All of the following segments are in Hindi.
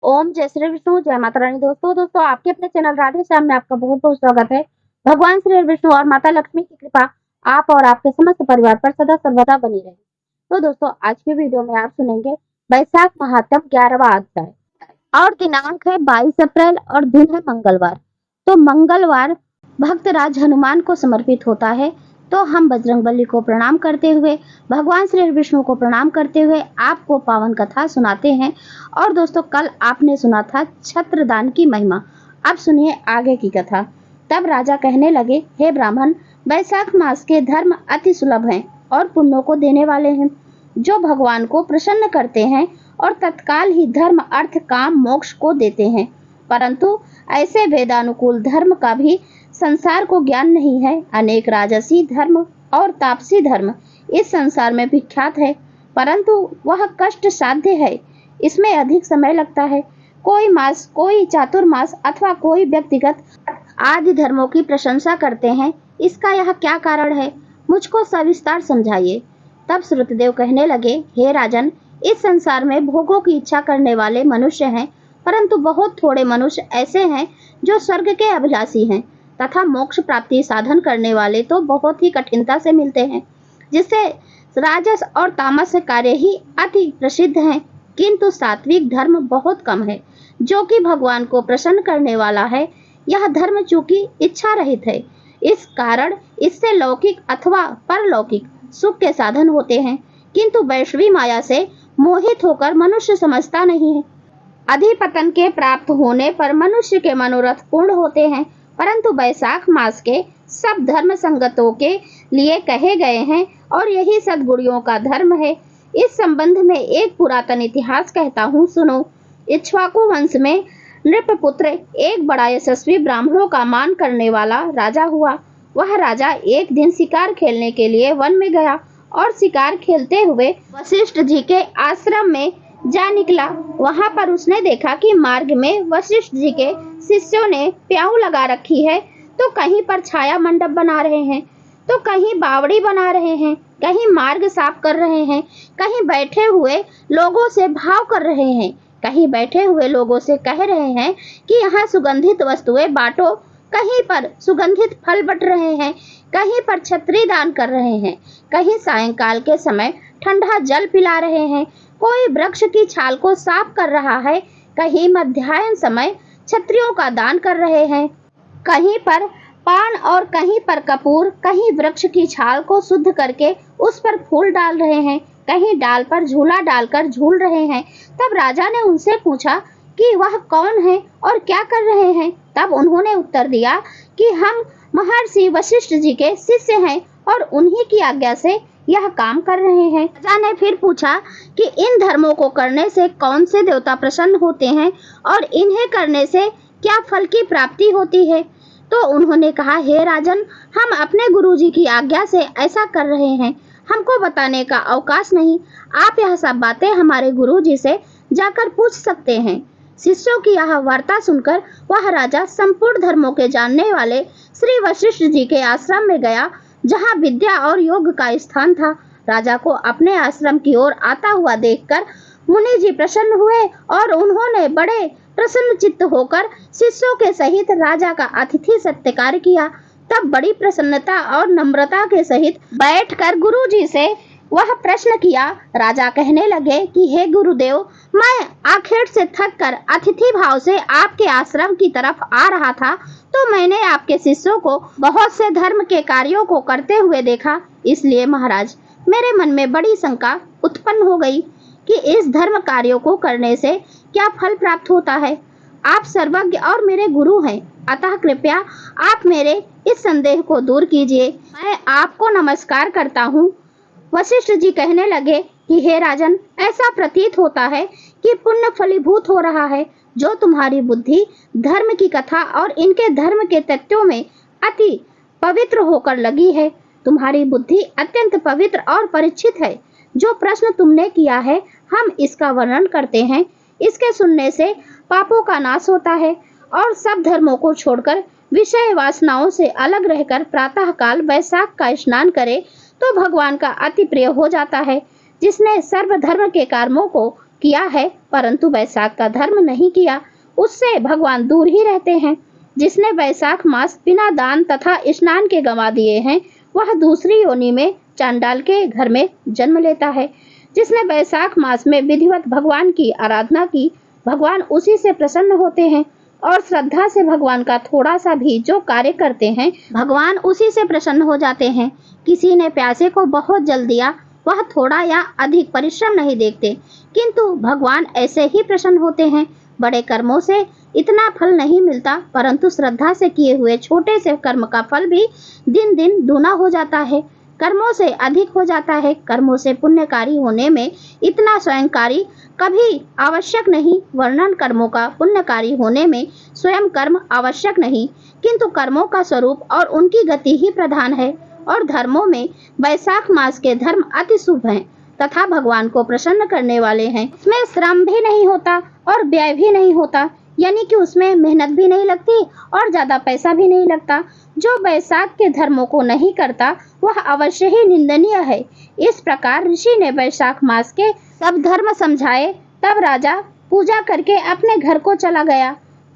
ओम जय श्री विष्णु जय माता रानी। दोस्तों आपके अपने चैनल राधे श्याम में आपका बहुत बहुत स्वागत है। भगवान श्री विष्णु और माता लक्ष्मी की कृपा आप और आपके समस्त परिवार पर सदा सर्वदा बनी रहे। तो दोस्तों आज की वीडियो में आप सुनेंगे वैशाख महात्म 11वां अध्याय और दिनांक है 22 अप्रैल और दिन है मंगलवार। तो मंगलवार भक्तराज हनुमान को समर्पित होता है। तो हम बजरंगबली को प्रणाम करते हुए, भगवान श्री विष्णु को प्रणाम करते हुए आपको पावन कथा सुनाते हैं। और दोस्तों कल आपने सुना था छत्रदान की महिमा। अब सुनिए आगे की कथा। तब राजा कहने लगे, हे ब्राह्मण, वैशाख मास के धर्म अति सुलभ हैं और पुण्यों को देने वाले हैं, जो भगवान को प्रसन्न करते हैं और तत्काल ही धर्म अर्थ काम मोक्ष को देते हैं। परंतु ऐसे वेदानुकूल धर्म का भी संसार को ज्ञान नहीं है। अनेक राजसी धर्म और तापसी धर्म इस संसार में विख्यात है, परंतु वह कष्ट साध्य है। इसमें अधिक समय लगता है। कोई मास, कोई चातुर्मास अथवा कोई व्यक्तिगत आदि धर्मों की प्रशंसा करते हैं। इसका यह क्या कारण है? मुझको सविस्तार समझाइए। तब श्रुतदेव कहने लगे, हे राजन, इस संसार में भोगों की इच्छा करने वाले मनुष्य हैं, परंतु बहुत थोड़े मनुष्य ऐसे हैं जो स्वर्ग के अभिलाषी हैं, तथा मोक्ष प्राप्ति साधन करने वाले तो बहुत ही कठिनता से मिलते हैं, जिससे राजस और तामस कार्य ही अति प्रसिद्ध हैं, किंतु सात्विक धर्म बहुत कम है, जो कि भगवान को प्रसन्न करने वाला है। यह धर्म चूंकि इच्छा रहित है, इस कारण इससे लौकिक अथवा परलौकिक सुख के साधन होते हैं, किंतु वैश्वी माया से मोहित होकर मनुष्य समझता नहीं है। अधिपतन के प्राप्त होने पर मनुष्य के मनोरथ पूर्ण होते हैं, परंतु वैशाख मास के सब धर्म संगतों के लिए कहे गए हैं और यही सद्गुणियों का धर्म है। इस संबंध में एक पुरातन इतिहास कहता हूँ, सुनो। इक्ष्वाकु वंश में नृपपुत्र एक बड़ा यशस्वी ब्राह्मणों का मान करने वाला राजा हुआ। वह राजा एक दिन शिकार खेलने के लिए वन में गया और शिकार खेलते हुए वशिष्ठ जी के आश्रम में जा निकला। वहां पर उसने देखा कि मार्ग में वशिष्ठ जी के शिष्यों ने प्याऊ लगा रखी है, तो कहीं पर छाया मंडप बना रहे हैं, तो कहीं बावड़ी बना रहे हैं, कहीं मार्ग साफ कर रहे हैं, कहीं बैठे हुए लोगों से भाव कर रहे हैं, कहीं बैठे हुए लोगों से कह रहे हैं कि यहाँ सुगंधित वस्तुएं बांटो, कहीं पर सुगंधित फल बट रहे हैं, कहीं पर छत्री दान कर रहे हैं, कहीं सायंकाल के समय ठंडा जल पिला रहे हैं, कोई वृक्ष की छाल को साफ कर रहा है, कहीं मध्याह्न समय छत्रियों का दान कर रहे हैं, कहीं पर पान और कहीं पर कपूर, कहीं वृक्ष की छाल को शुद्ध करके उस पर फूल डाल रहे हैं, कहीं डाल पर झूला डालकर झूल रहे हैं। तब राजा ने उनसे पूछा कि वह कौन है और क्या कर रहे हैं। तब उन्होंने उत्तर दिया कि हम महर्षि वशिष्ठ जी के शिष्य हैं और उन्हीं की आज्ञा से यह काम कर रहे हैं। राजा ने फिर पूछा कि इन धर्मों को करने से कौन से देवता प्रसन्न होते हैं और इन्हें करने से क्या फल की प्राप्ति होती है। तो उन्होंने कहा, हे राजन, हम अपने गुरुजी की आज्ञा से ऐसा कर रहे हैं, हमको बताने का अवकाश नहीं। आप यह सब बातें हमारे गुरुजी से जाकर पूछ सकते हैं। शिष्यों की यह वार्ता सुनकर वह राजा संपूर्ण धर्मों के जानने वाले श्री वशिष्ठ जी के आश्रम में गया, जहाँ विद्या और योग का स्थान था। राजा को अपने आश्रम की ओर आता हुआ देखकर मुनि जी प्रसन्न हुए और उन्होंने बड़े प्रसन्न चित्त होकर शिष्यों के सहित राजा का अतिथि सत्कार किया। तब बड़ी प्रसन्नता और नम्रता के सहित बैठकर गुरुजी से वह प्रश्न किया। राजा कहने लगे कि हे गुरुदेव, मैं आखेट से थक कर अतिथि भाव से आपके आश्रम की तरफ आ रहा था, तो मैंने आपके शिष्यों को बहुत से धर्म के कार्यों को करते हुए देखा। इसलिए महाराज, मेरे मन में बड़ी शंका उत्पन्न हो गई कि इस धर्म कार्यों को करने से क्या फल प्राप्त होता है। आप सर्वज्ञ और मेरे गुरु हैं, अतः कृपया आप मेरे इस संदेह को दूर कीजिए। मैं आपको नमस्कार करता हूँ। वशिष्ठ जी कहने लगे कि हे राजन, ऐसा प्रतीत होता है कि पुण्य फलीभूत हो रहा है। जो तुम्हारी बुद्धि धर्म की कथा और इनके धर्म के तत्वों में अति पवित्र होकर लगी है। तुम्हारी बुद्धि अत्यंत पवित्र और परिचित है। जो प्रश्न तुमने किया है, हम इसका वर्णन करते हैं। इसके सुनने से पापों का नाश होता है और सब धर्मों को छोड़कर विषय वासनाओं से अलग रहकर प्रातः काल वैशाख का स्नान करे तो भगवान का अति प्रिय हो जाता है। जिसने सर्वधर्म के कर्मों को किया है, परंतु वैशाख का धर्म नहीं किया, उससे भगवान दूर ही रहते हैं। जिसने वैशाख मास बिना दान तथा स्नान के गंवा दिए हैं, वह दूसरी योनि में चांडाल के घर में जन्म लेता है। जिसने वैशाख मास में विधिवत भगवान की आराधना की, भगवान उसी से प्रसन्न होते हैं और श्रद्धा से भगवान का थोड़ा सा भी जो कार्य करते हैं, भगवान उसी से प्रसन्न हो जाते हैं। किसी ने प्यासे को बहुत जल दिया, वह थोड़ा या अधिक परिश्रम नहीं देखते, किंतु भगवान ऐसे ही प्रसन्न होते हैं। बड़े कर्मों से इतना फल नहीं मिलता, परंतु श्रद्धा से किए हुए छोटे से कर्म का फल भी दिन दिन दूना हो जाता है, कर्मों से अधिक हो जाता है। कर्मों से पुण्यकारी होने में इतना स्वयंकारी कभी आवश्यक नहीं, वर्णन कर्मों का पुण्यकारी होने में स्वयं कर्म आवश्यक नहीं, किंतु कर्मों का स्वरूप और उनकी गति ही प्रधान है। और धर्मों में वैशाख मास के धर्म अति शुभ हैं तथा भगवान को प्रसन्न करने वाले हैं। इसमें श्रम भी नहीं होता और व्यय भी नहीं होता, यानी कि उसमें मेहनत भी नहीं लगती और ज्यादा पैसा भी नहीं लगता। जो वैशाख के धर्मों को नहीं करता, वह अवश्य ही निंदनीय है। इस प्रकार ऋषि ने वैशाख मास के सब धर्म समझाए। तब राजा पूजा करके अपने घर को चला गया।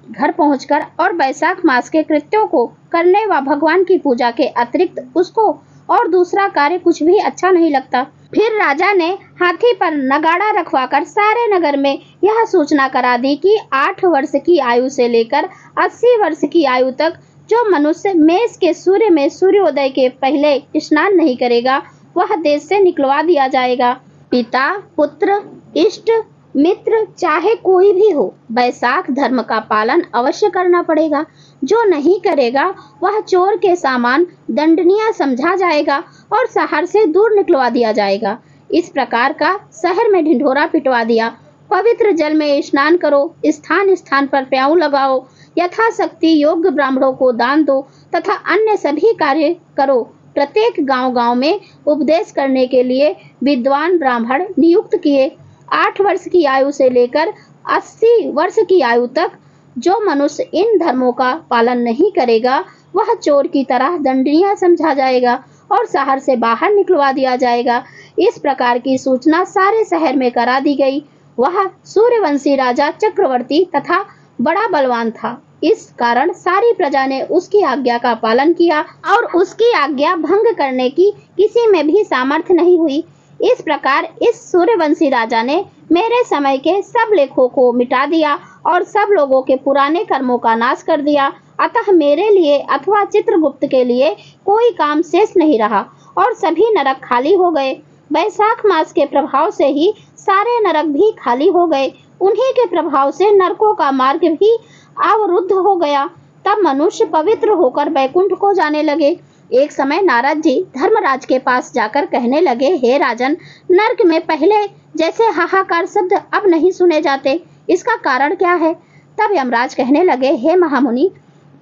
घर पहुंचकर और वैशाख मास के कृत्यों को करने व भगवान की पूजा के अतिरिक्त उसको और दूसरा कार्य कुछ भी अच्छा नहीं लगता। फिर राजा ने हाथी पर नगाड़ा रखवाकर सारे नगर में यह सूचना करा दी कि 8 वर्ष की आयु से लेकर 80 वर्ष की आयु तक जो मनुष्य मेष के सूर्य में सूर्योदय के पहले स्नान नहीं करेगा, वह देश से निकलवा दिया जाएगा। पिता, पुत्र, इष्ट मित्र चाहे कोई भी हो, वैशाख धर्म का पालन अवश्य करना पड़ेगा। जो नहीं करेगा वह चोर के समान दंडनीय समझा जाएगा और शहर से दूर निकलवा दिया जाएगा। इस प्रकार का शहर में ढिंढोरा पिटवा दिया। पवित्र जल में स्नान करो, स्थान स्थान पर प्याऊ लगाओ, यथाशक्ति योग्य ब्राह्मणों को दान दो तथा अन्य सभी कार्य करो। प्रत्येक गांव-गांव में उपदेश करने के लिए विद्वान ब्राह्मण नियुक्त किए। 8 वर्ष की आयु से लेकर 80 वर्ष की आयु तक जो मनुष्य इन धर्मों का पालन नहीं करेगा, वह चोर की तरह दंडनीय समझा जाएगा और शहर से बाहर निकलवा दिया जाएगा। इस प्रकार की सूचना सारे शहर में करा दी गई। वह सूर्यवंशी राजा चक्रवर्ती तथा बड़ा बलवान था। इस कारण सारी प्रजा ने उसकी आज्ञा का पालन किया और उसकी आज्ञा भंग करने की किसी में भी सामर्थ्य नहीं हुई। इस प्रकार इस सूर्यवंशी राजा ने मेरे समय के सब लेखों को मिटा दिया और सब लोगों के पुराने कर्मों का नाश कर दिया। अतः मेरे लिए अथवा चित्रगुप्त के लिए कोई काम शेष नहीं रहा और सभी नरक खाली हो गए। वैशाख मास के प्रभाव से ही सारे नरक भी खाली हो गए। उन्हीं के प्रभाव से नरकों का मार्ग भी अवरुद्ध हो गया। तब मनुष्य पवित्र होकर वैकुंठ को जाने लगे। एक समय नारद जी धर्मराज के पास जाकर कहने लगे, हे राजन, नरक में पहले जैसे हाहाकार शब्द अब नहीं सुने जाते, इसका कारण क्या है? तब यमराज कहने लगे, हे महामुनि,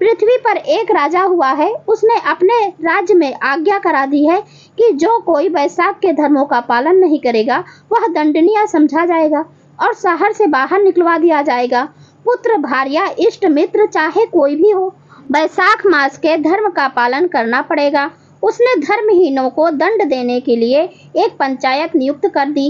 पृथ्वी पर एक राजा हुआ है। उसने अपने राज्य में आज्ञा करा दी है कि जो कोई वैशाख के धर्मों का पालन नहीं करेगा, वह दंडनीय समझा जाएगा और शहर से बाहर निकलवा दिया जाएगा। पुत्र, भार्या, इष्ट मित्र चाहे कोई भी हो, वैशाख मास के धर्म का पालन करना पड़ेगा। उसने धर्महीनों को दंड देने के लिए एक पंचायत नियुक्त कर दी।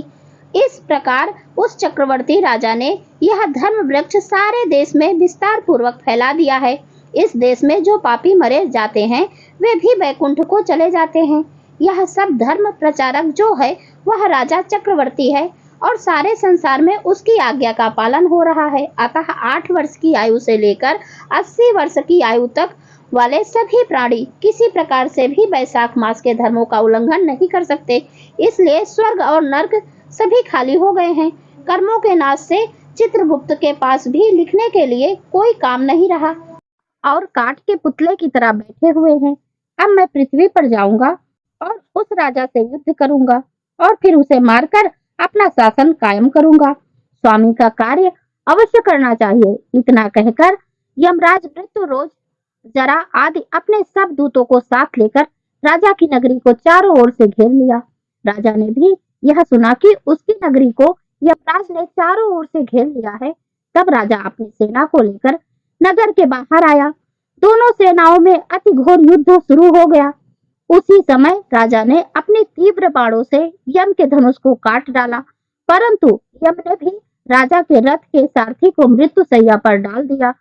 इस प्रकार उस चक्रवर्ती राजा ने यह धर्म वृक्ष सारे देश में विस्तार पूर्वक फैला दिया है। इस देश में जो पापी मरे जाते हैं, वे भी वैकुंठ को चले जाते हैं। यह सब धर्म प्रचारक जो है, वह राजा चक्रवर्ती है और सारे संसार में उसकी आज्ञा का पालन हो रहा है। अतः 8 वर्ष की आयु से लेकर 80 वर्ष की आयु तक वाले सभी प्राणी किसी प्रकार से भी वैशाख मास के धर्मों का उल्लंघन नहीं कर सकते। इसलिए स्वर्ग और नर्क सभी खाली हो गए हैं। कर्मों के नाश से चित्रगुप्त के पास भी लिखने के लिए कोई काम नहीं रहा और काठ के पुतले की तरह बैठे हुए हैं। अब मैं पृथ्वी पर जाऊंगा और उस राजा से युद्ध करूंगा और फिर उसे मारकर अपना शासन कायम करूंगा। स्वामी का कार्य अवश्य करना चाहिए। इतना कहकर यमराज मृत्युरोज, जरा आदि अपने सब दूतों को साथ लेकर राजा की नगरी को चारों ओर से घेर लिया। राजा ने भी यह सुना कि उसकी नगरी को यमराज ने चारों ओर से घेर लिया है। तब राजा अपनी सेना को लेकर नगर के बाहर आया। दोनों सेनाओं में अति घोर युद्ध शुरू हो गया। उसी समय राजा ने अपने तीव्र बाणों से यम के धनुष को काट डाला परंतु यम ने भी राजा के रथ के सारथी को मृत्यु शैया पर डाल दिया।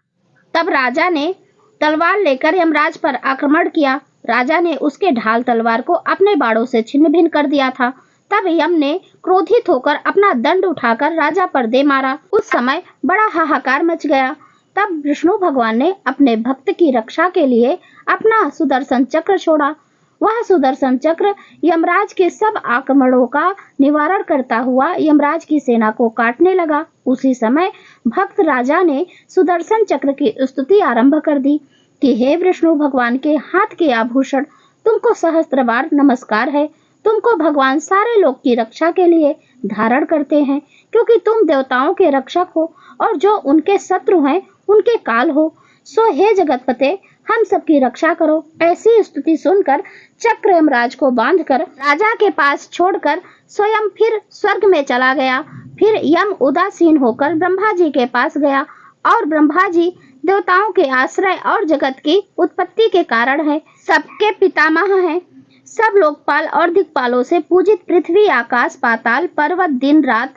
तब राजा ने तलवार लेकर यमराज पर आक्रमण किया। राजा ने उसके ढाल तलवार को अपने बाणों से छिन्न भिन्न कर दिया था। तब यम ने क्रोधित होकर अपना दंड उठाकर राजा पर दे मारा। उस समय बड़ा हाहाकार मच गया। तब विष्णु भगवान ने अपने भक्त की रक्षा के लिए अपना सुदर्शन चक्र छोड़ा। वह सुदर्शन चक्र यमराज के सब आक्रमणों का निवारण करता हुआ यमराज की सेना को काटने लगा। उसी समय भक्त राजा ने सुदर्शन चक्र की स्तुति आरंभ कर दी कि हे विष्णु भगवान के हाथ के आभूषण, तुमको सहस्त्र बार नमस्कार है। तुमको भगवान सारे लोक की रक्षा के लिए धारण करते हैं, क्योंकि तुम देवताओं के रक्षक हो और जो उनके शत्रु हैं उनके काल हो। सो हे जगतपते, हम सबकी रक्षा करो। ऐसी स्तुति सुनकर चक्र यमराज को बांधकर राजा के पास छोड़कर स्वयं फिर स्वर्ग में चला गया। फिर यम उदासीन होकर ब्रह्मा जी के पास गया और ब्रह्मा जी देवताओं के आश्रय और जगत की उत्पत्ति के कारण है, सबके पितामह हैं। सब लोकपाल और दिक्पालों से पूजित पृथ्वी, आकाश, पाताल, पर्वत, दिन रात,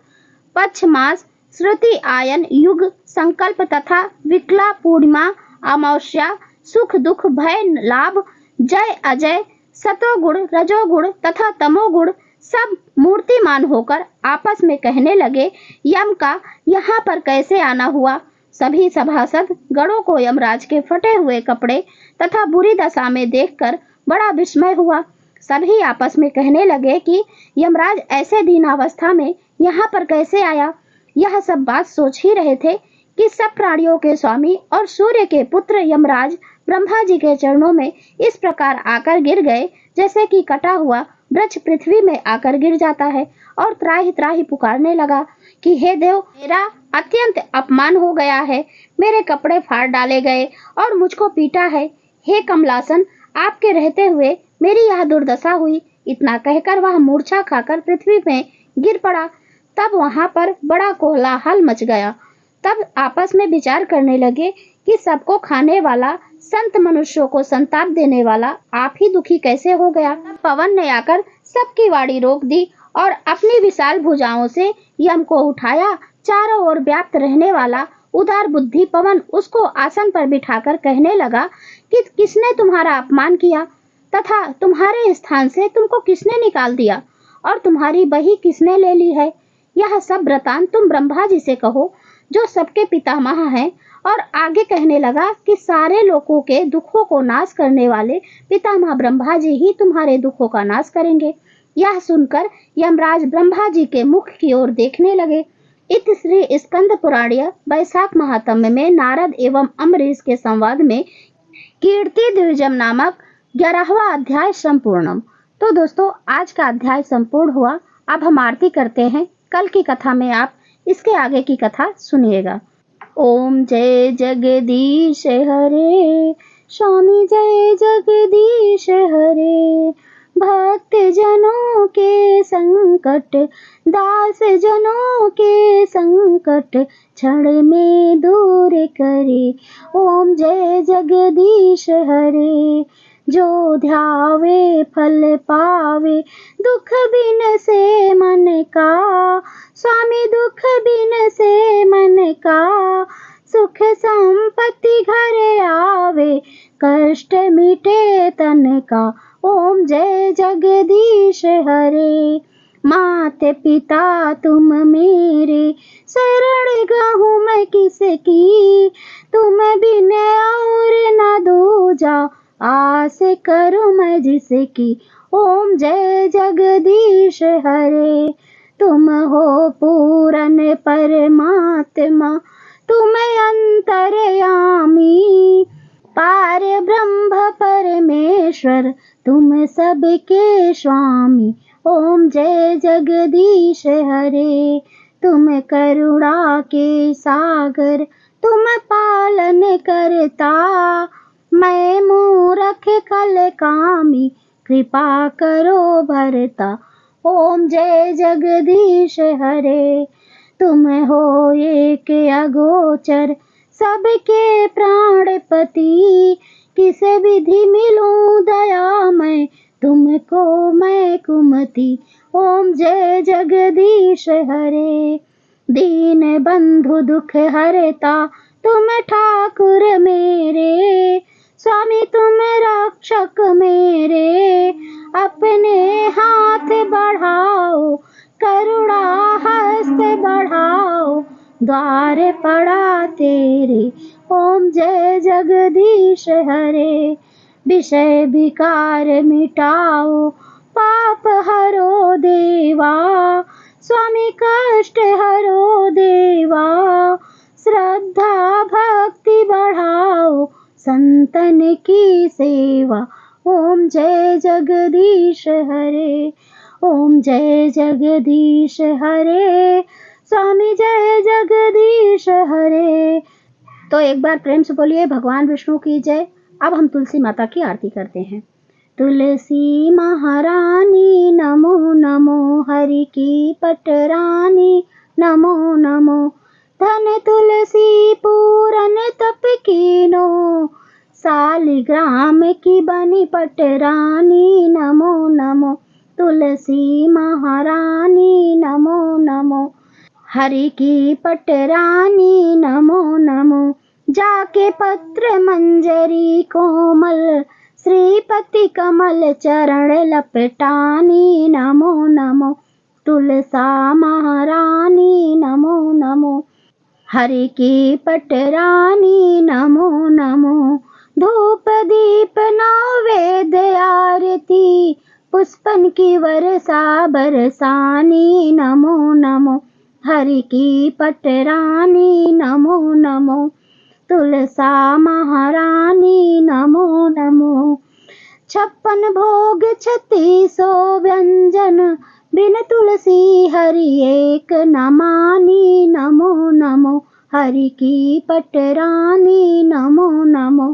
पक्ष, मास, श्रुति, आयन, युग, संकल्प तथा विकला, पूर्णिमा, अमावस्या, सुख दुख, भय लाभ, जय अजय, सतोगुण, रजोगुण तथा तमोगुण सब मूर्तिमान होकर आपस में कहने लगे, यम का यहाँ पर कैसे आना हुआ। सभी सभासद गणों को यमराज के फटे हुए कपड़े तथा बुरी दशा में देखकर बड़ा विस्मय हुआ। सभी आपस में कहने लगे कि यमराज ऐसे दीनावस्था में यहाँ पर कैसे आया। यह सब बात सोच ही रहे थे कि सब प्राणियों के स्वामी और सूर्य के पुत्र यमराज ब्रह्मा जी के चरणों में इस प्रकार आकर गिर गए, जैसे कि कटा हुआ वृक्ष पृथ्वी में आकर गिर जाता है, और त्राहि त्राहि पुकारने लगा कि हे देव, मेरा अत्यंत अपमान हो गया है। मेरे कपड़े फाड़ डाले गए और मुझको पीटा है। हे कमलासन, आपके रहते हुए मेरी यह दुर्दशा हुई। इतना कहकर वह मूर्छा खाकर पृथ्वी में गिर पड़ा। तब वहां पर बड़ा कोलाहल मच गया। तब आपस में विचार करने लगे कि सबको खाने वाला, संत मनुष्यों को संताप देने वाला आप ही दुखी कैसे हो गया। तब पवन ने आकर सबकी वाणी रोक दी और अपनी विशाल भुजाओं से यम को उठाया। चारों ओर व्याप्त रहने वाला उदार बुद्धि पवन उसको आसन पर बिठाकर कहने लगा कि किसने तुम्हारा अपमान किया तथा तुम्हारे स्थान से तुमको किसने निकाल दिया और तुम्हारी बही किसने ले ली है। यह सब वृतांत तुम ब्रह्मा जी से कहो, जो सबके पितामह हैं। और आगे कहने लगा कि सारे लोगों के दुखों को नाश करने वाले पितामह ब्रह्मा जी ही तुम्हारे दुखों का नाश करेंगे। यह सुनकर यमराज ब्रह्मा जी के मुख की ओर देखने लगे। इति श्री स्कंद पुराणीय वैशाख महात्म्य में नारद एवं अम्बरीश के संवाद में कीर्ति द्विजम नामक 11वां अध्याय संपूर्णम। तो दोस्तों, आज का अध्याय संपूर्ण हुआ। अब हम आरती करते हैं। कल की कथा में आप इसके आगे की कथा सुनिएगा। ओम जय जगदीश हरे, स्वामी जय जगदीश हरे। भक्त जनों के संकट, दास जनों के संकट क्षण में दूर करे। ओम जय जगदीश हरे। जो ध्यावे फल पावे, दुख बिन से मन का। स्वामी दुख बिन से मन का, सुख संपत्ति घर आवे, कष्ट मिटे तन का। ओम जय जगदीश हरे। माते पिता तुम मेरे, शरण गहूँ मैं किसकी। तुम बिन और न दूजा, आस करूँ मैं जिसकी। ओम जय जगदीश हरे। तुम हो पूरन परमात्मा, तुम अंतर्यामी। पार ब्रह्म परमेश्वर, तुम सबके स्वामी। ओम जय जगदीश हरे। तुम करुणा के सागर, तुम पालन करता। मैं मूरख कल कामी, कृपा करो भरता। ओम जय जगदीश हरे। तुम हो एक अगोचर, सबके प्राणपति। किस विधि मिलूं दया मैं तुमको मैं कुमति। ओम जय जगदीश हरे। दीन बंधु दुख हरता तुम ठाकुर मेरे। स्वामी तुम रक्षक मेरे। अपने हाथ बढ़ाओ करुणा हस्त बढ़ाओ। द्वार पड़ा तेरे। ओम जय जगदीश हरे। विषय विकार मिटाओ पाप हरो देवा। स्वामी कष्ट हरो देवा। श्रद्धा भक्ति बढ़ाओ संतन की सेवा। ओम जय जगदीश हरे। ओम जय जगदीश हरे। स्वामी जय जगदीश हरे। तो एक बार प्रेम से बोलिए भगवान विष्णु की जय। अब हम तुलसी माता की आरती करते हैं। तुलसी महारानी नमो नमो। हरि की पटरानी नमो नमो। धन तुलसी पूरन तप कीनो। सालिग्राम की बनी पटरानी नमो नमो। तुलसी महारानी नमो नमो। हरि की पटरानी नमो नमो। जाके पत्र मंजरी कोमल। श्रीपति कमल चरण लपटानी नमो नमो। तुलसा महारानी नमो नमो। हरि की पटरानी नमो नमो। धूप दीप नैवेद्य आरती। पुष्पन की वर्षा बरसानी नमो नमो। हरि की पटरानी नमो नमो। तुलसा महारानी नमो नमो। 56 भोग 3600 व्यंजन। बिन तुलसी हरि एक न मानी नमो नमो। हरि की पटरानी नमो नमो।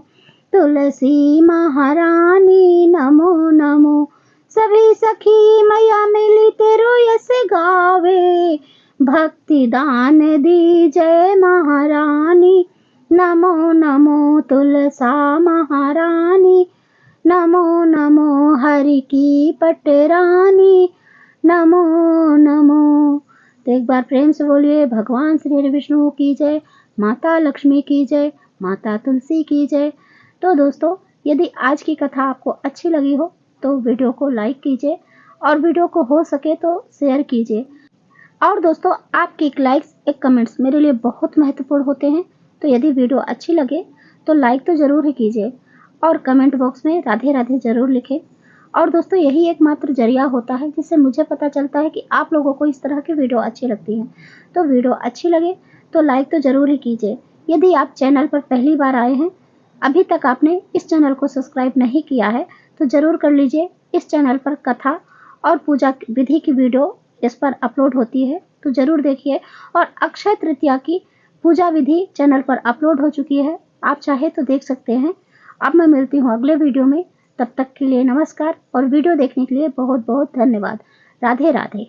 तुलसी महारानी नमो नमो। सभी सखी मैया मिली तेरो यस गावे। भक्ति दान दी जय महारानी। नमो नमो तुलसा महारानी। नमो नमो हरि की पटरानी। नमो नमो। तो एक बार प्रेम से बोलिए भगवान श्री हरि विष्णु की जय। माता लक्ष्मी की जय। माता तुलसी की जय। तो दोस्तों यदि आज की कथा आपको अच्छी लगी हो तो वीडियो को लाइक कीजिए और वीडियो को हो सके तो शेयर कीजिए। और दोस्तों आपके एक लाइक्स एक कमेंट्स मेरे लिए बहुत महत्वपूर्ण होते हैं। तो यदि वीडियो अच्छी लगे तो लाइक तो ज़रूर ही कीजिए और कमेंट बॉक्स में राधे राधे ज़रूर लिखें। और दोस्तों यही एकमात्र जरिया होता है जिससे मुझे पता चलता है कि आप लोगों को इस तरह की वीडियो अच्छी लगती हैं। तो वीडियो अच्छी लगे तो लाइक तो ज़रूर ही कीजिए। यदि आप चैनल पर पहली बार आए हैं, अभी तक आपने इस चैनल को सब्सक्राइब नहीं किया है तो ज़रूर कर लीजिए। इस चैनल पर कथा और पूजा विधि की वीडियो इस पर अपलोड होती है तो ज़रूर देखिए। और अक्षय तृतीया की पूजा विधि चैनल पर अपलोड हो चुकी है, आप चाहे तो देख सकते हैं। अब मैं मिलती हूँ अगले वीडियो में, तब तक के लिए नमस्कार और वीडियो देखने के लिए बहुत बहुत धन्यवाद। राधे राधे।